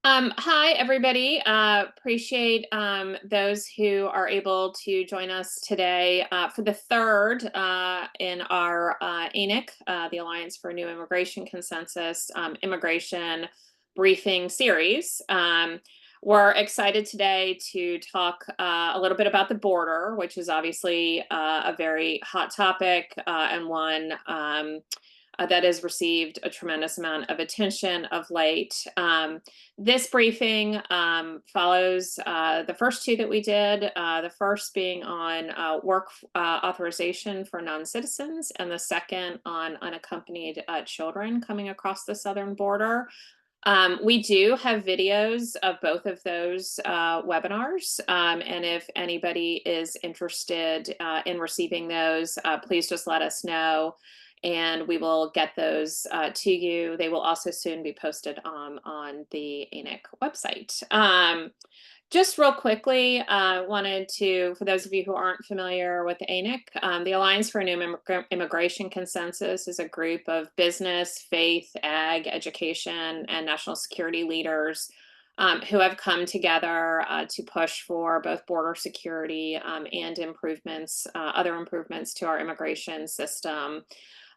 Hi, everybody. Appreciate those who are able to join us today for the third in our ANIC, the Alliance for a New Immigration Consensus immigration briefing series. We're excited today to talk a little bit about the border, which is obviously a very hot topic and one that has received a tremendous amount of attention of late. This briefing follows the first two that we did, the first being on work authorization for non-citizens, and the second on unaccompanied children coming across the southern border. We do have videos of both of those webinars, and if anybody is interested in receiving those, please just let us know and we will get those to you. They will also soon be posted on the ANIC website. Just real quickly, wanted to, for those of you who aren't familiar with the ANIC, the Alliance for a New Immigration Consensus is a group of business, faith, ag, education, and national security leaders who have come together to push for both border security and improvements, other improvements to our immigration system.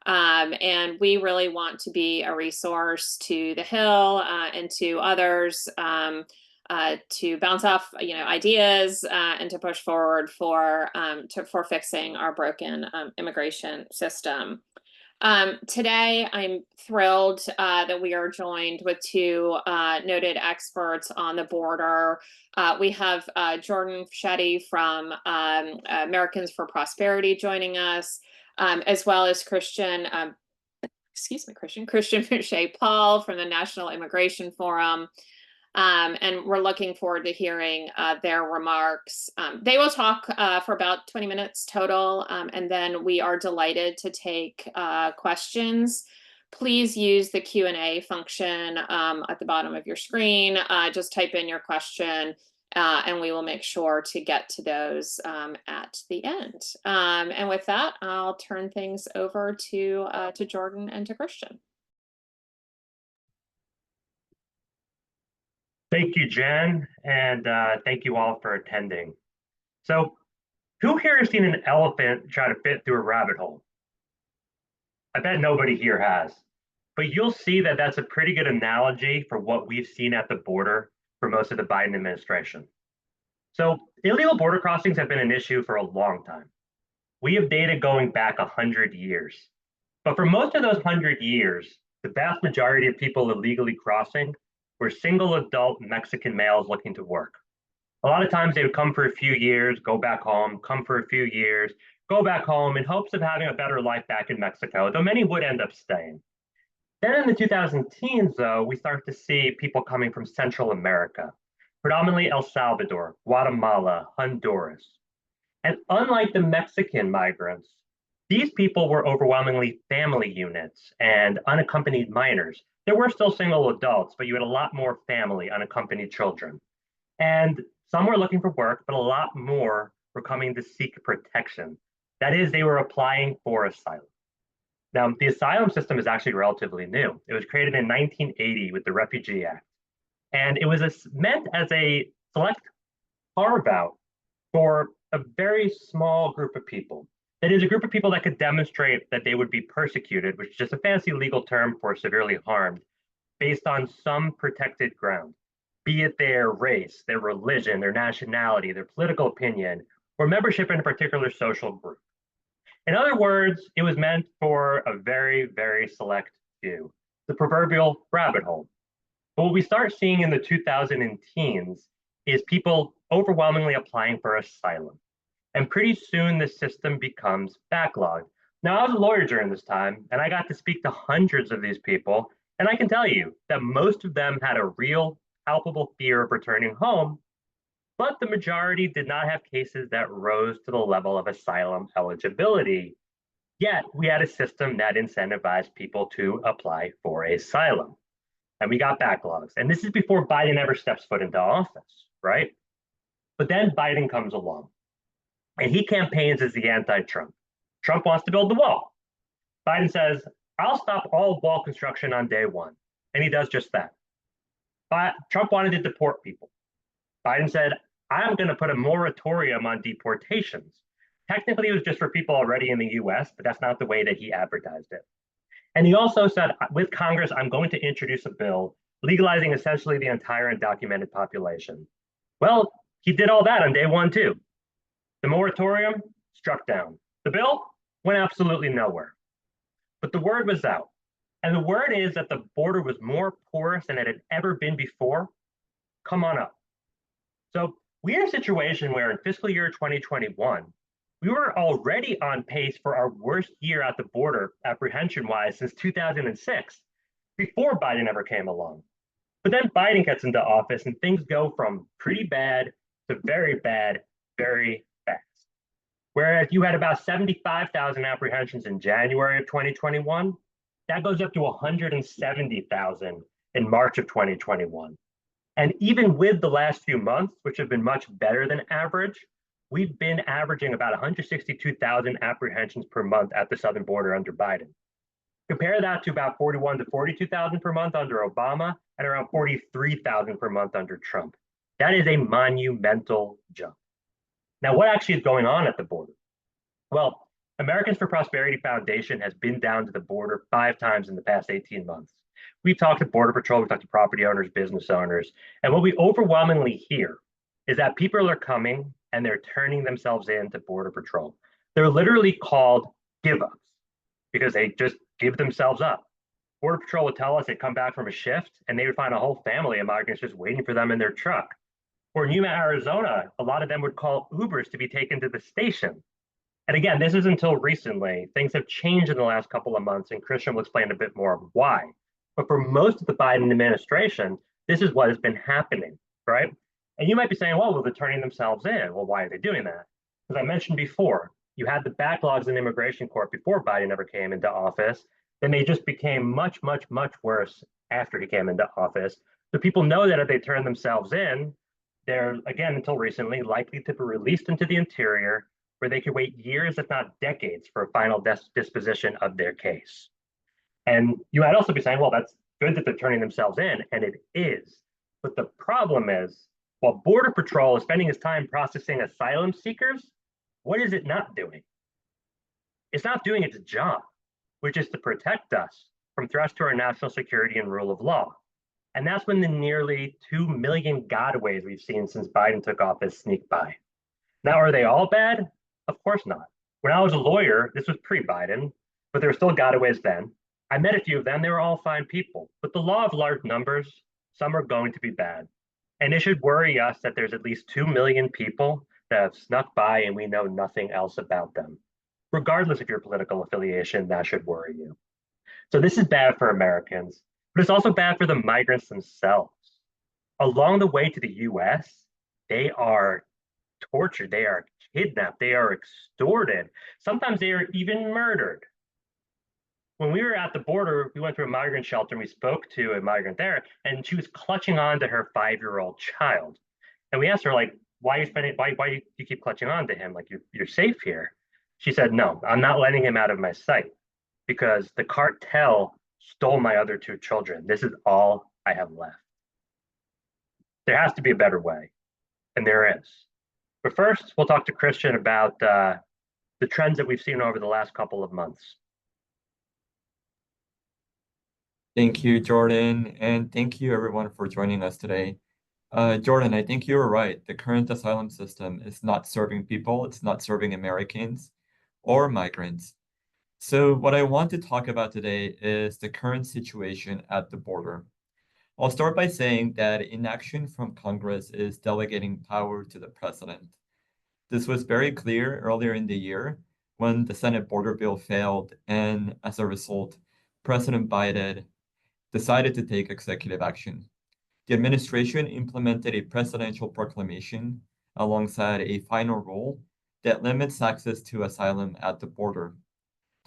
And we really want to be a resource to the Hill and to others to bounce off, ideas and to push forward for fixing our broken immigration system. Today, I'm thrilled that we are joined with two noted experts on the border. We have Jordan Fischetti from Americans for Prosperity joining us, as well as Christian Penichet-Paul from the National Immigration Forum. And we're looking forward to hearing their remarks. They will talk for about 20 minutes total, and then we are delighted to take questions. Please use the Q&A function at the bottom of your screen. Just type in your question, and we will make sure to get to those at the end. And with that, I'll turn things over to Jordan and to Christian. Thank you, Jen, and thank you all for attending. So, who here has seen an elephant try to fit through a rabbit hole? I bet nobody here has, but you'll see that that's a pretty good analogy for what we've seen at the border for most of the Biden administration. So, illegal border crossings have been an issue for a long time. We have data going back 100 years. But for most of those 100 years, the vast majority of people illegally crossing were single adult Mexican males looking to work. A lot of times they would come for a few years, go back home, come for a few years, go back home in hopes of having a better life back in Mexico, though many would end up staying. Then in the 2010s, though, we start to see people coming from Central America, predominantly El Salvador, Guatemala, Honduras. And unlike the Mexican migrants, these people were overwhelmingly family units and unaccompanied minors. There were still single adults, but you had a lot more family, unaccompanied children. And some were looking for work, but a lot more were coming to seek protection. That is, they were applying for asylum. Now, the asylum system is actually relatively new. It was created in 1980 with the Refugee Act. And it was meant as a select carve-out for a very small group of people. That is, a group of people that could demonstrate that they would be persecuted, which is just a fancy legal term for severely harmed, based on some protected ground, be it their race, their religion, their nationality, their political opinion, or membership in a particular social group. In other words, it was meant for a very, very select few, the proverbial rabbit hole. But what we start seeing in the 2010s is people overwhelmingly applying for asylum. And pretty soon the system becomes backlogged. Now, I was a lawyer during this time, and I got to speak to hundreds of these people, and I can tell you that most of them had a real, palpable fear of returning home, but the majority did not have cases that rose to the level of asylum eligibility. Yet, we had a system that incentivized people to apply for asylum. And we got backlogs. And this is before Biden ever steps foot into office, right? But then Biden comes along. And he campaigns as the anti-Trump. Trump wants to build the wall. Biden says, I'll stop all wall construction on day one. And he does just that. But Trump wanted to deport people. Biden said, I'm going to put a moratorium on deportations. Technically, it was just for people already in the US, but that's not the way that he advertised it. And he also said, with Congress, I'm going to introduce a bill legalizing essentially the entire undocumented population. Well, he did all that on day one, too. The moratorium struck down. The bill went absolutely nowhere. But the word was out. And the word is that the border was more porous than it had ever been before. Come on up. So we're in a situation where in fiscal year 2021, we were already on pace for our worst year at the border, apprehension-wise, since 2006, before Biden ever came along. But then Biden gets into office and things go from pretty bad to very bad, very fast. Whereas you had about 75,000 apprehensions in January of 2021, that goes up to 170,000 in March of 2021. And even with the last few months, which have been much better than average, we've been averaging about 162,000 apprehensions per month at the southern border under Biden. Compare that to about 41 to 42,000 per month under Obama and around 43,000 per month under Trump. That is a monumental jump. Now, what actually is going on at the border? Well, Americans for Prosperity Foundation has been down to the border 5 times in the past 18 months. We've talked to Border Patrol, we've talked to property owners, business owners, and what we overwhelmingly hear is that people are coming and they're turning themselves in to Border Patrol. They're literally called give-ups because they just give themselves up. Border Patrol would tell us they'd come back from a shift and they would find a whole family of migrants just waiting for them in their truck. Or in Yuma, Arizona, a lot of them would call Ubers to be taken to the station. And again, this is until recently. Things have changed in the last couple of months, and Christian will explain a bit more of why. But for most of the Biden administration, this is what has been happening, right? And you might be saying, well, they're turning themselves in. Well, why are they doing that? As I mentioned before, you had the backlogs in immigration court before Biden ever came into office. Then they just became much, much, much worse after he came into office. So people know that if they turn themselves in, they're, again, until recently, likely to be released into the interior where they could wait years, if not decades, for a final disposition of their case. And you might also be saying, well, that's good that they're turning themselves in, and it is. But the problem is, while Border Patrol is spending its time processing asylum seekers, what is it not doing? It's not doing its job, which is to protect us from threats to our national security and rule of law. And that's when the nearly 2 million gotaways we've seen since Biden took office sneak by. Now, are they all bad? Of course not. When I was a lawyer, this was pre-Biden, but there were still gotaways then. I met a few of them. They were all fine people. But the law of large numbers, some are going to be bad. And it should worry us that there's at least 2 million people that have snuck by and we know nothing else about them. Regardless of your political affiliation, that should worry you. So this is bad for Americans, but it's also bad for the migrants themselves. Along the way to the US, they are tortured, they are kidnapped, they are extorted. Sometimes they are even murdered. When we were at the border, we went to a migrant shelter and we spoke to a migrant there, and she was clutching on to her 5-year-old child. And we asked her, like, why do you keep clutching on to him? Like, you're safe here. She said, no, I'm not letting him out of my sight because the cartel stole my other 2 children. This is all I have left. There has to be a better way, and there is. But first, we'll talk to Christian about the trends that we've seen over the last couple of months. Thank you, Jordan, and thank you everyone for joining us today. Jordan, I think you were right. The current asylum system is not serving people, it's not serving Americans or migrants. So what I want to talk about today is the current situation at the border. I'll start by saying that inaction from Congress is delegating power to the president. This was very clear earlier in the year when the Senate border bill failed, and as a result, President Biden decided to take executive action. The administration implemented a presidential proclamation alongside a final rule that limits access to asylum at the border.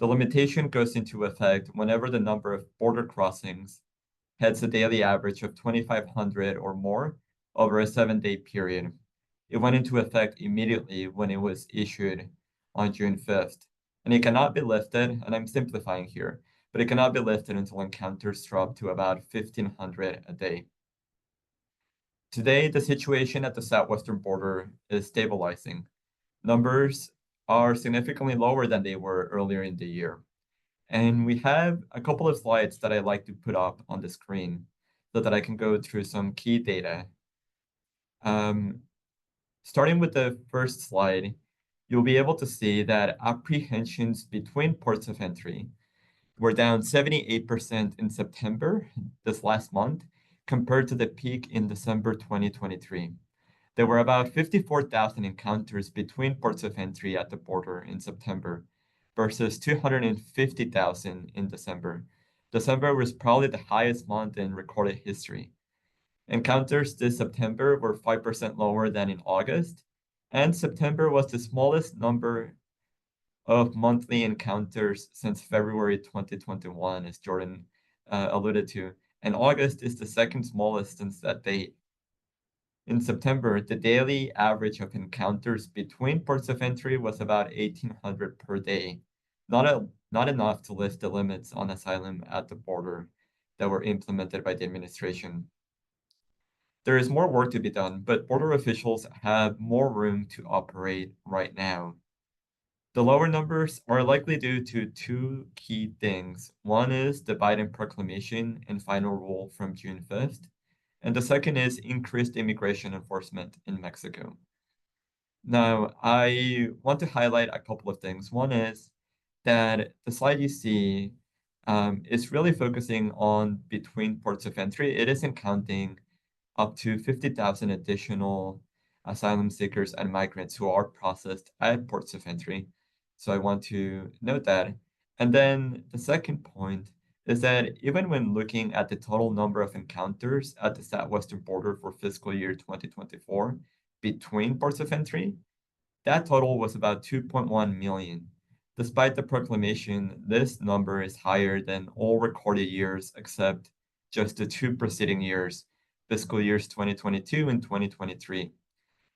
The limitation goes into effect whenever the number of border crossings hits a daily average of 2,500 or more over a 7-day period. It went into effect immediately when it was issued on June 5th. And it cannot be lifted, and I'm simplifying here, but it cannot be lifted until encounters drop to about 1,500 a day. Today, the situation at the southwestern border is stabilizing. Numbers are significantly lower than they were earlier in the year. And we have a couple of slides that I'd like to put up on the screen so that I can go through some key data. Starting with the first slide, you'll be able to see that apprehensions between ports of entry were down 78% in September, this last month, compared to the peak in December 2023. There were about 54,000 encounters between ports of entry at the border in September versus 250,000 in December. December was probably the highest month in recorded history. Encounters this September were 5% lower than in August, and September was the smallest number of monthly encounters since February 2021, as Jordan alluded to, and August is the second smallest since that date. In September, the daily average of encounters between ports of entry was about 1,800 per day, not enough to lift the limits on asylum at the border that were implemented by the administration. There is more work to be done, but border officials have more room to operate right now. The lower numbers are likely due to two key things. One is the Biden proclamation and final rule from June 5th, and the second is increased immigration enforcement in Mexico. Now, I want to highlight a couple of things. One is that the slide you see is really focusing on between ports of entry. It isn't counting up to 50,000 additional asylum seekers and migrants who are processed at ports of entry. So I want to note that. And then the second point is that even when looking at the total number of encounters at the southwestern border for fiscal year 2024 between ports of entry, that total was about 2.1 million. Despite the proclamation, this number is higher than all recorded years except just the two preceding years, fiscal years 2022 and 2023.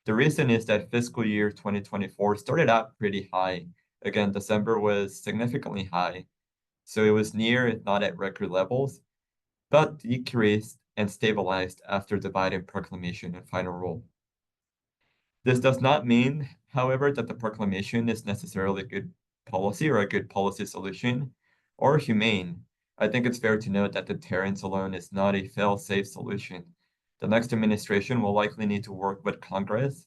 The reason is that fiscal year 2024 started out pretty high. Again, December was significantly high, so it was near, if not at record levels, but decreased and stabilized after the Biden proclamation and final rule. This does not mean, however, that the proclamation is necessarily a good policy or a good policy solution or humane. I think it's fair to note that deterrence alone is not a fail-safe solution. The next administration will likely need to work with Congress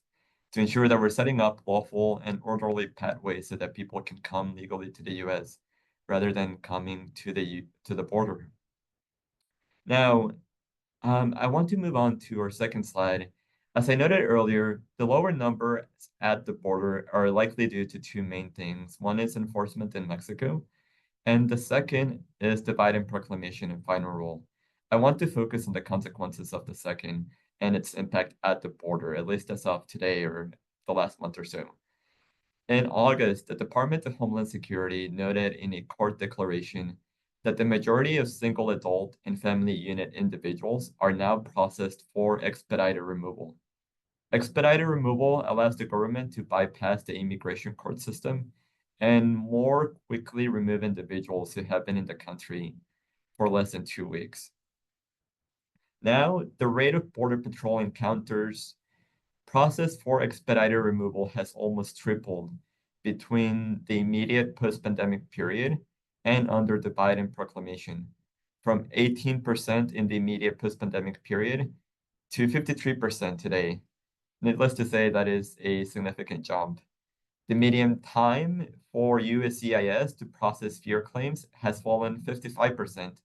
to ensure that we're setting up lawful and orderly pathways so that people can come legally to the US rather than coming to the border. Now, I want to move on to our second slide. As I noted earlier, the lower numbers at the border are likely due to two main things. One is enforcement in Mexico, and the second is the Biden proclamation and final rule. I want to focus on the consequences of the second and its impact at the border, at least as of today or the last month or so. In August, the Department of Homeland Security noted in a court declaration that the majority of single adult and family unit individuals are now processed for expedited removal. Expedited removal allows the government to bypass the immigration court system and more quickly remove individuals who have been in the country for less than 2 weeks. Now, the rate of Border Patrol encounters processed for expedited removal has almost tripled between the immediate post-pandemic period and under the Biden proclamation, from 18% in the immediate post-pandemic period to 53% today. Needless to say, that is a significant jump. The median time for USCIS to process fear claims has fallen 55%,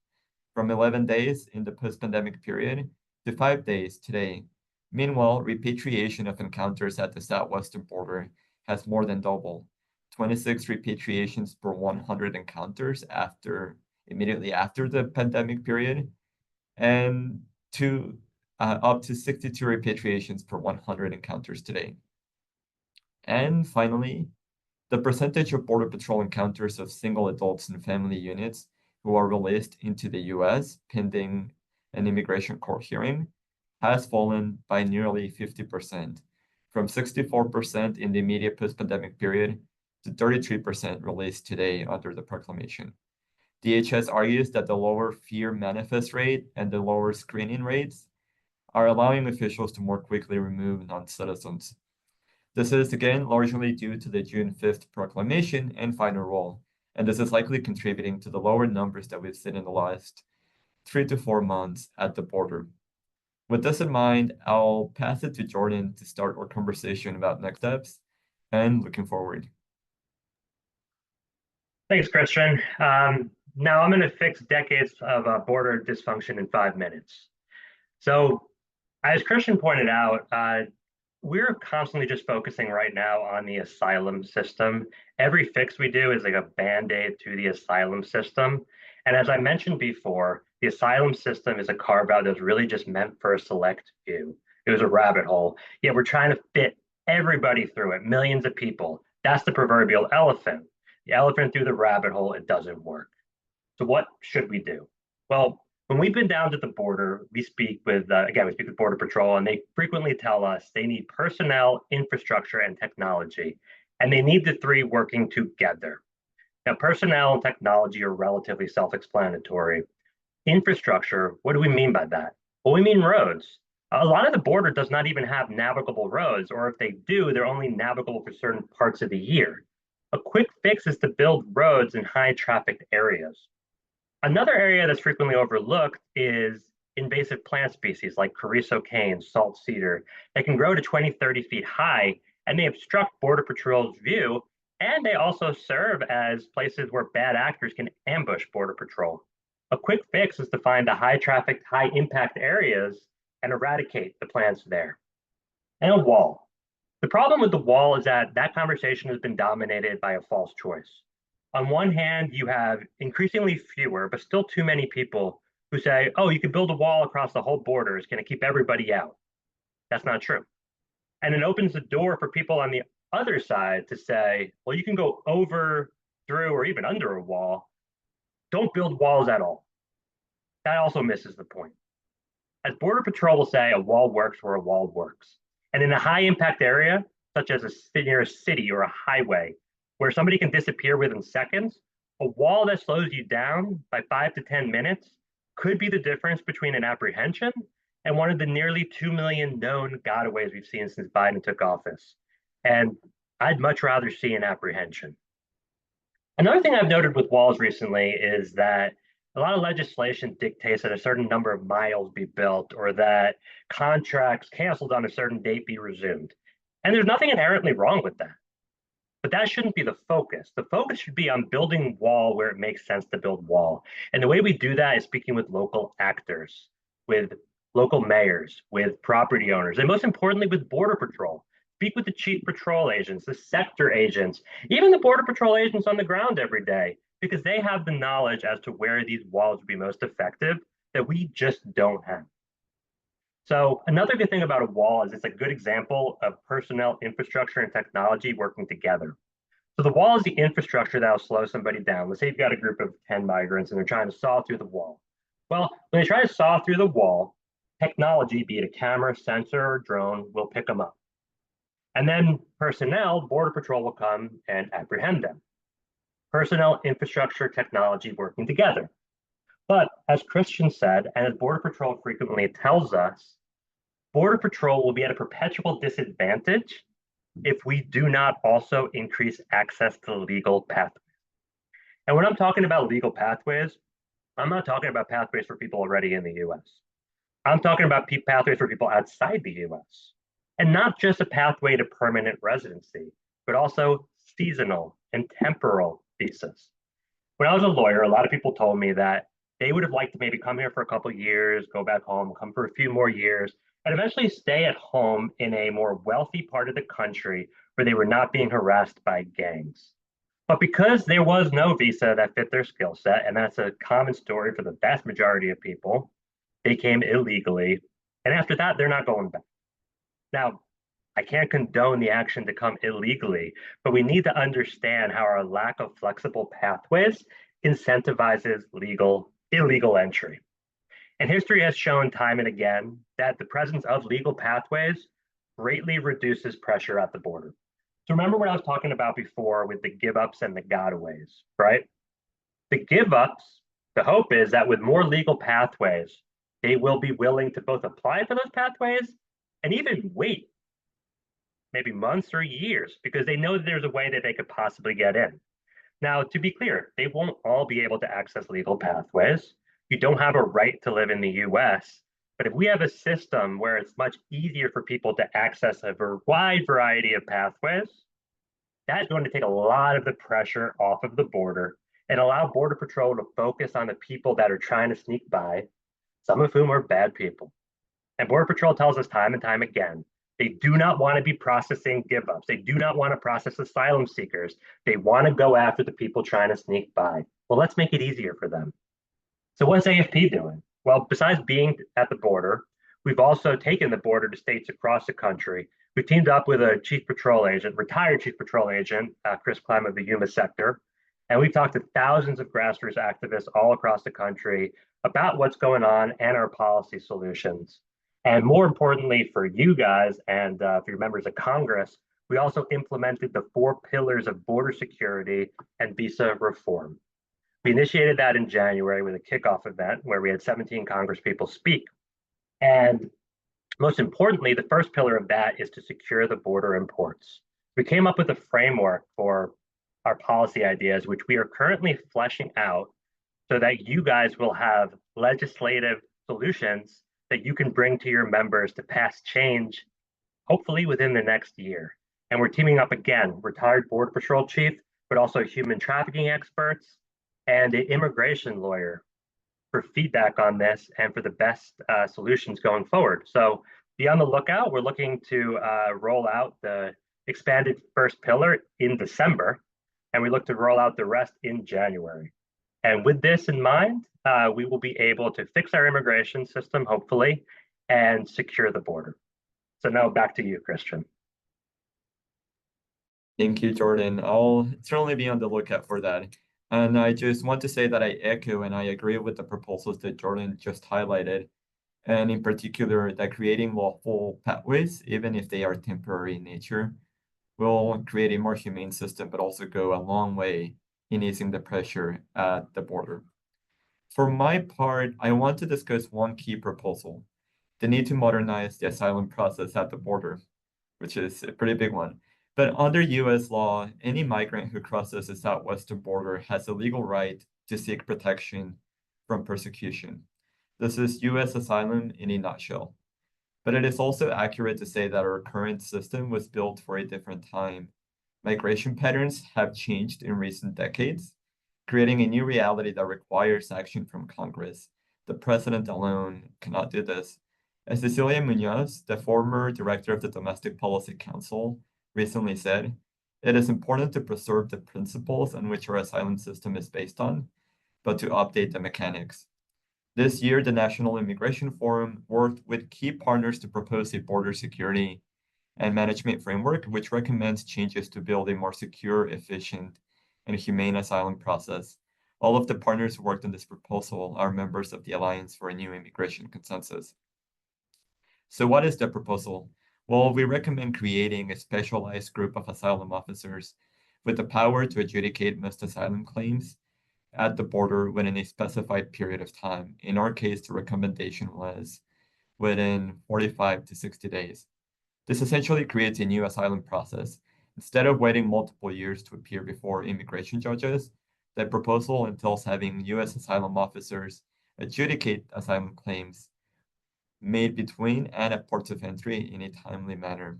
from 11 days in the post-pandemic period to 5 days today. Meanwhile, repatriation of encounters at the southwestern border has more than doubled, 26 repatriations per 100 encounters immediately after the pandemic period, and up to 62 repatriations per 100 encounters today. And finally, the percentage of Border Patrol encounters of single adults and family units who are released into the US pending an immigration court hearing has fallen by nearly 50%, from 64% in the immediate post-pandemic period to 33% released today under the proclamation. DHS argues that the lower fear manifest rate and the lower screening rates are allowing officials to more quickly remove non-citizens. This is, again, largely due to the June 5th proclamation and final rule, and this is likely contributing to the lower numbers that we've seen in the last 3 to 4 months at the border. With this in mind, I'll pass it to Jordan to start our conversation about next steps and looking forward. Thanks, Christian. Now I'm going to fix decades of border dysfunction in 5 minutes. So, as Christian pointed out, we're constantly just focusing right now on the asylum system. Every fix we do is like a band-aid to the asylum system. And as I mentioned before, the asylum system is a carve-out that's really just meant for a select few. It was a rabbit hole. Yet we're trying to fit everybody through it, millions of people. That's the proverbial elephant. The elephant through the rabbit hole, it doesn't work. So what should we do? Well, when we've been down to the border, we speak with Border Patrol, and they frequently tell us they need personnel, infrastructure, and technology, and they need the three working together. Now, personnel and technology are relatively self-explanatory. Infrastructure, what do we mean by that? Well, we mean roads. A lot of the border does not even have navigable roads, or if they do, they're only navigable for certain parts of the year. A quick fix is to build roads in high trafficked areas. Another area that's frequently overlooked is invasive plant species like Carrizo cane, salt cedar. They can grow to 20, 30 feet high, and they obstruct Border Patrol's view, and they also serve as places where bad actors can ambush Border Patrol. A quick fix is to find the high trafficked, high impact areas and eradicate the plants there. And a wall. The problem with the wall is that that conversation has been dominated by a false choice. On one hand, you have increasingly fewer, but still too many people who say, oh, you can build a wall across the whole border. It's going to keep everybody out. That's not true. And it opens the door for people on the other side to say, well, you can go over, through, or even under a wall. Don't build walls at all. That also misses the point. As Border Patrol will say, a wall works where a wall works. And in a high impact area, such as near a city or a highway, where somebody can disappear within seconds, a wall that slows you down by 5 to 10 minutes could be the difference between an apprehension and one of the nearly 2 million known gotaways we've seen since Biden took office. And I'd much rather see an apprehension. Another thing I've noted with walls recently is that a lot of legislation dictates that a certain number of miles be built or that contracts canceled on a certain date be resumed. And there's nothing inherently wrong with that. But that shouldn't be the focus. The focus should be on building wall where it makes sense to build wall. And the way we do that is speaking with local actors, with local mayors, with property owners, and most importantly, with Border Patrol. Speak with the chief patrol agents, the sector agents, even the Border Patrol agents on the ground every day, because they have the knowledge as to where these walls would be most effective that we just don't have. So another good thing about a wall is it's a good example of personnel, infrastructure, and technology working together. So the wall is the infrastructure that will slow somebody down. Let's say you've got a group of 10 migrants and they're trying to saw through the wall. Well, when they try to saw through the wall, technology, be it a camera, sensor, or drone, will pick them up. And then personnel, Border Patrol will come and apprehend them. Personnel, infrastructure, technology working together. But as Christian said, and as Border Patrol frequently tells us, Border Patrol will be at a perpetual disadvantage if we do not also increase access to legal pathways. And when I'm talking about legal pathways, I'm not talking about pathways for people already in the US. I'm talking about pathways for people outside the US. And not just a pathway to permanent residency, but also seasonal and temporal visas. When I was a lawyer, a lot of people told me that they would have liked to maybe come here for a couple of years, go back home, come for a few more years, and eventually stay at home in a more wealthy part of the country where they were not being harassed by gangs. But because there was no visa that fit their skill set, and that's a common story for the vast majority of people, they came illegally. And after that, they're not going back. Now, I can't condone the action to come illegally, but we need to understand how our lack of flexible pathways incentivizes illegal entry. And history has shown time and again that the presence of legal pathways greatly reduces pressure at the border. So remember what I was talking about before with the give-ups and the gotaways, right? The give-ups, the hope is that with more legal pathways, they will be willing to both apply for those pathways and even wait maybe months or years because they know that there's a way that they could possibly get in. Now, to be clear, they won't all be able to access legal pathways. You don't have a right to live in the US. But if we have a system where it's much easier for people to access a wide variety of pathways, that's going to take a lot of the pressure off of the border and allow Border Patrol to focus on the people that are trying to sneak by, some of whom are bad people. And Border Patrol tells us time and time again, they do not want to be processing give ups. They do not want to process asylum seekers. They want to go after the people trying to sneak by. Well, let's make it easier for them. So what's AFP doing? Well, besides being at the border, we've also taken the border to states across the country. We teamed up with a chief patrol agent, retired chief patrol agent, Chris Clem of the Yuma sector. And we've talked to thousands of grassroots activists all across the country about what's going on and our policy solutions. And more importantly for you guys and for your members of Congress, we also implemented the 4 pillars of border security and visa reform. We initiated that in January with a kickoff event where we had 17 Congresspeople speak. And most importantly, the first pillar of that is to secure the border and ports. We came up with a framework for our policy ideas, which we are currently fleshing out so that you guys will have legislative solutions that you can bring to your members to pass change, hopefully within the next year. And we're teaming up again, retired Border Patrol chief, but also human trafficking experts and an immigration lawyer for feedback on this and for the best solutions going forward. So be on the lookout. We're looking to roll out the expanded first pillar in December, and we look to roll out the rest in January. And with this in mind, we will be able to fix our immigration system, hopefully, and secure the border. So now back to you, Christian. Thank you, Jordan. I'll certainly be on the lookout for that. And I just want to say that I echo and I agree with the proposals that Jordan just highlighted. And in particular, that creating lawful pathways, even if they are temporary in nature, will create a more humane system, but also go a long way in easing the pressure at the border. For my part, I want to discuss one key proposal, the need to modernize the asylum process at the border, which is a pretty big one. But under US law, any migrant who crosses the southwestern border has a legal right to seek protection from persecution. This is US asylum in a nutshell. But it is also accurate to say that our current system was built for a different time. Migration patterns have changed in recent decades, creating a new reality that requires action from Congress. The president alone cannot do this. As Cecilia Munoz, the former director of the Domestic Policy Council, recently said, it is important to preserve the principles on which our asylum system is based on, but to update the mechanics. This year, the National Immigration Forum worked with key partners to propose a border security and management framework, which recommends changes to build a more secure, efficient, and humane asylum process. All of the partners who worked on this proposal are members of the Alliance for a New Immigration Consensus. So what is the proposal? Well, we recommend creating a specialized group of asylum officers with the power to adjudicate most asylum claims at the border within a specified period of time. In our case, the recommendation was within 45 to 60 days. This essentially creates a new asylum process. Instead of waiting multiple years to appear before immigration judges, the proposal entails having US asylum officers adjudicate asylum claims made between and at ports of entry in a timely manner.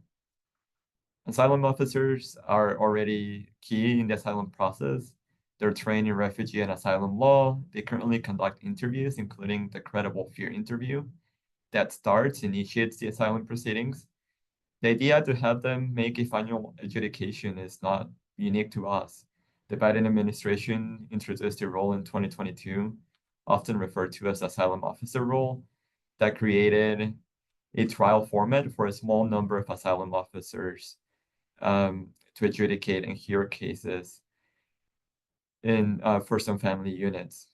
Asylum officers are already key in the asylum process. They're trained in refugee and asylum law. They currently conduct interviews, including the credible fear interview that initiates the asylum proceedings. The idea to have them make a final adjudication is not unique to us. The Biden administration introduced a role in 2022, often referred to as asylum officer role, that created a trial format for a small number of asylum officers to adjudicate and hear cases for some family units.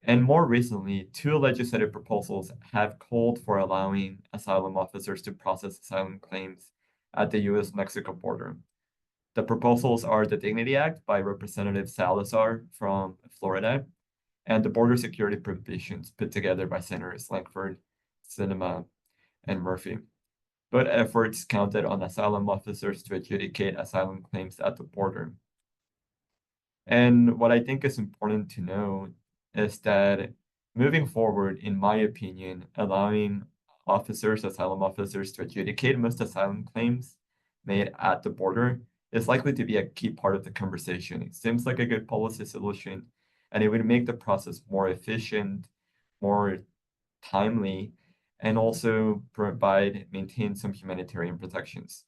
And more recently, 2 legislative proposals have called for allowing asylum officers to process asylum claims at the US-Mexico border. The proposals are the Dignity Act by Representative Salazar from Florida and the border security provisions put together by Senators Langford, Sinema, and Murphy. Both efforts counted on asylum officers to adjudicate asylum claims at the border. And what I think is important to know is that moving forward, in my opinion, allowing asylum officers to adjudicate most asylum claims made at the border is likely to be a key part of the conversation. It seems like a good policy solution, and it would make the process more efficient, more timely, and also maintain some humanitarian protections.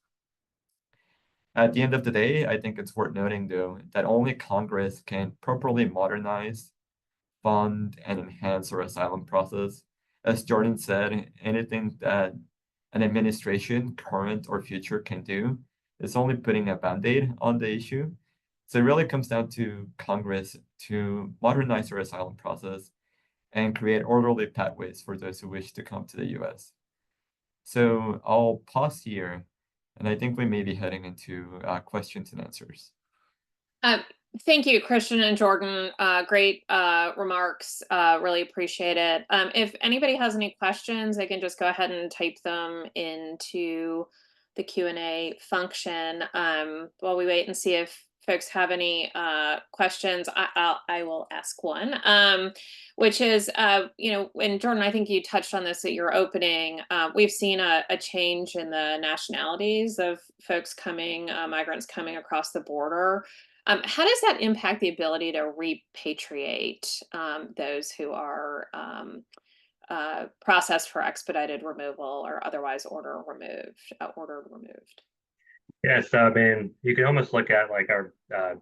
At the end of the day, I think it's worth noting, though, that only Congress can properly modernize, fund, and enhance our asylum process. As Jordan said, anything that an administration, current or future, can do is only putting a band-aid on the issue. So it really comes down to Congress to modernize our asylum process and create orderly pathways for those who wish to come to the US. So I'll pause here, and I think we may be heading into questions and answers. Thank you, Christian and Jordan. Great remarks. Really appreciate it. If anybody has any questions, they can just go ahead and type them into the Q&A function. While we wait and see if folks have any questions, I will ask one, which is, and Jordan, I think you touched on this at your opening. We've seen a change in the nationalities of folks coming, migrants coming across the border. How does that impact the ability to repatriate those who are processed for expedited removal or otherwise ordered removed? Yes, I mean, you can almost look at like our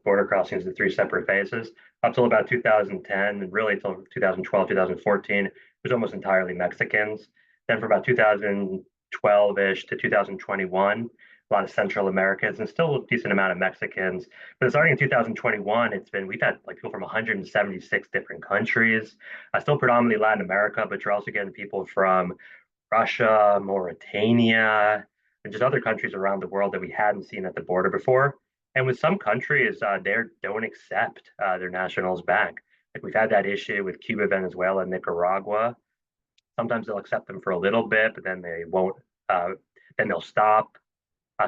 border crossings in three separate phases. Up till about 2010, and really till 2012, 2014, it was almost entirely Mexicans. Then for about 2012-ish to 2021, a lot of Central Americans and still a decent amount of Mexicans. But starting in 2021, we've had like people from 176 different countries, still predominantly Latin America, but you're also getting people from Russia, Mauritania, and just other countries around the world that we hadn't seen at the border before. And with some countries, they don't accept their nationals back. Like we've had that issue with Cuba, Venezuela, Nicaragua. Sometimes they'll accept them for a little bit, but then they won't. Then they'll stop.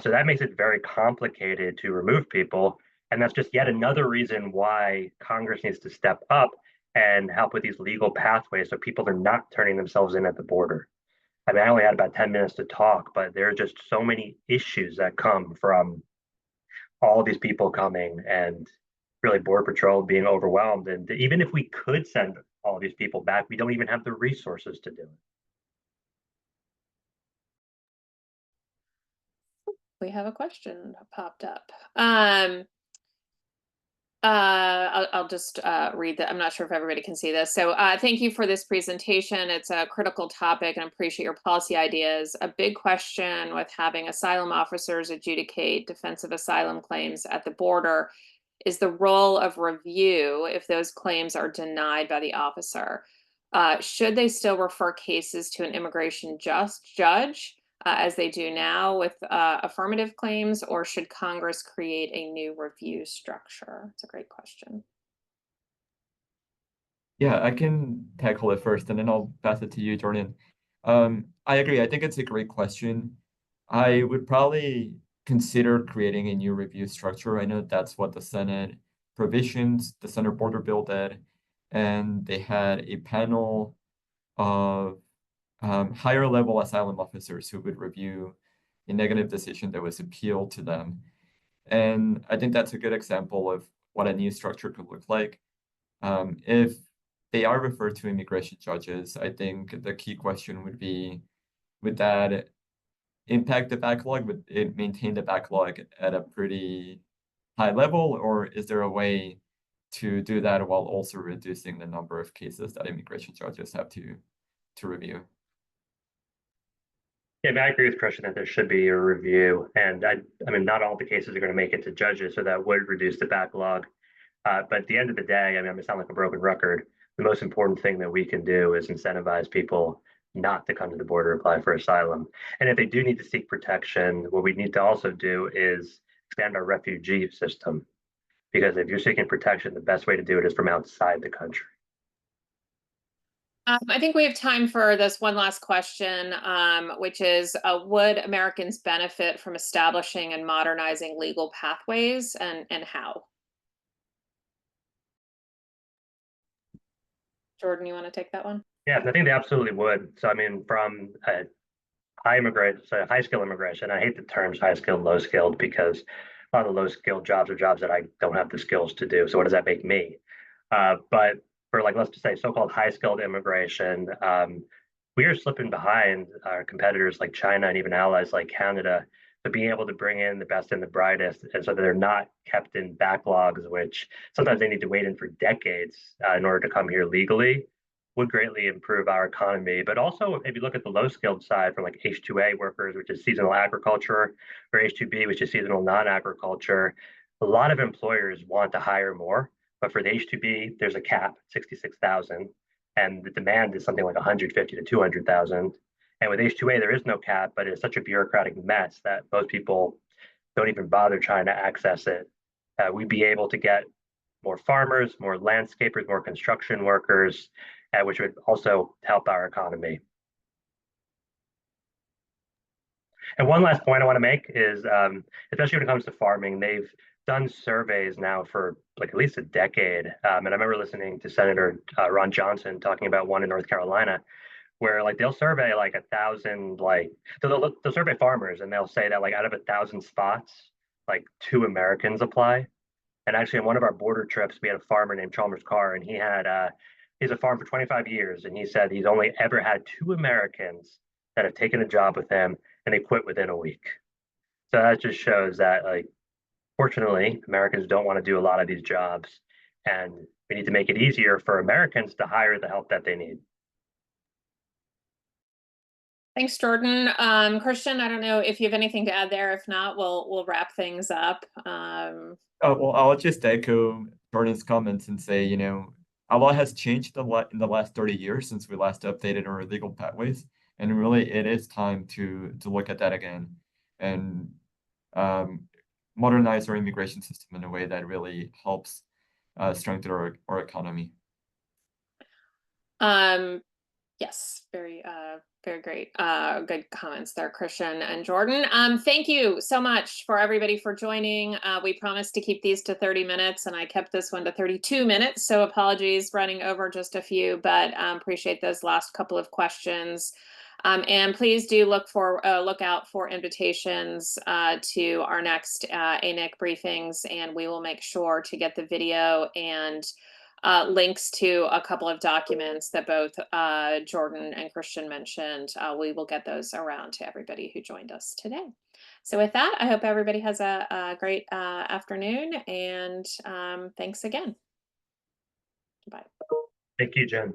So that makes it very complicated to remove people. And that's just yet another reason why Congress needs to step up and help with these legal pathways so people are not turning themselves in at the border. I mean, I only had about 10 minutes to talk, but there are just so many issues that come from all of these people coming and really Border Patrol being overwhelmed. And even if we could send all of these people back, we don't even have the resources to do it. We have a question popped up. I'll just read that. I'm not sure if everybody can see this. So thank you for this presentation. It's a critical topic and I appreciate your policy ideas. A big question with having asylum officers adjudicate defensive asylum claims at the border is the role of review if those claims are denied by the officer. Should they still refer cases to an immigration judge? As they do now with affirmative claims, or should Congress create a new review structure? It's a great question. Yeah, I can tackle it first and then I'll pass it to you, Jordan. I agree. I think it's a great question. I would probably consider creating a new review structure. I know that's what the Senate provisions, the Senate border bill did, and they had a panel of higher level asylum officers who would review a negative decision that was appealed to them. And I think that's a good example of what a new structure could look like. If they are referred to immigration judges, I think the key question would be, would that impact the backlog? Would it maintain the backlog at a pretty high level, or is there a way to do that while also reducing the number of cases that immigration judges have to review? Yeah, I mean, I agree with Christian that there should be a review. And I mean, not all the cases are going to make it to judges, so that would reduce the backlog. But at the end of the day, I mean, I'm going to sound like a broken record. The most important thing that we can do is incentivize people not to come to the border and apply for asylum. And if they do need to seek protection, what we need to also do is expand our refugee system. Because if you're seeking protection, the best way to do it is from outside the country. I think we have time for this one last question, which is, would Americans benefit from establishing and modernizing legal pathways, and how? Jordan, you want to take that one? Yeah, I think they absolutely would. So, I mean, from high skill immigration, I hate the terms high skilled, low skilled, because a lot of the low skilled jobs are jobs that I don't have the skills to do. So, what does that make me? But for, like, let's just say so-called high-skilled immigration, we are slipping behind our competitors like China and even allies like Canada, to being able to bring in the best and the brightest, and so that they're not kept in backlogs, which sometimes they need to wait in for decades in order to come here legally, would greatly improve our economy. But also, if you look at the low-skilled side, from like H2A workers, which is seasonal agriculture, or H2B, which is seasonal non-agriculture, a lot of employers want to hire more. But for the H2B, there's a cap, 66,000, and the demand is something like 150 to 200,000. And with H2A, there is no cap, but it's such a bureaucratic mess that most people don't even bother trying to access it. We'd be able to get more farmers, more landscapers, more construction workers, which would also help our economy. And one last point I want to make is, especially when it comes to farming, they've done surveys now for like at least a decade. And I remember listening to Senator Ron Johnson talking about one in North Carolina, where like they'll survey like 1,000, like they'll survey farmers, and they'll say that like out of 1,000 spots, like 2 Americans apply. And actually, on one of our border trips, we had a farmer named Chalmers Carr, and he's a farm for 25 years, and he said he's only ever had 2 Americans that have taken a job with him, and they quit within a week. So that just shows that, like, fortunately, Americans don't want to do a lot of these jobs, and we need to make it easier for Americans to hire the help that they need. Thanks, Jordan. Christian, I don't know if you have anything to add there. If not, we'll wrap things up. Well, I'll just echo Jordan's comments and say, a lot has changed in the last 30 years since we last updated our legal pathways. And really, it is time to look at that again and modernize our immigration system in a way that really helps strengthen our economy. Yes, very great. Good comments there, Christian and Jordan. Thank you so much for everybody for joining. We promised to keep these to 30 minutes, and I kept this one to 32 minutes. So apologies running over just a few, but appreciate those last couple of questions. And please do look out for invitations to our next ANIC briefings, and we will make sure to get the video and links to a couple of documents that both Jordan and Christian mentioned. We will get those around to everybody who joined us today. So with that, I hope everybody has a great afternoon, and thanks again. Bye. Thank you, Jen.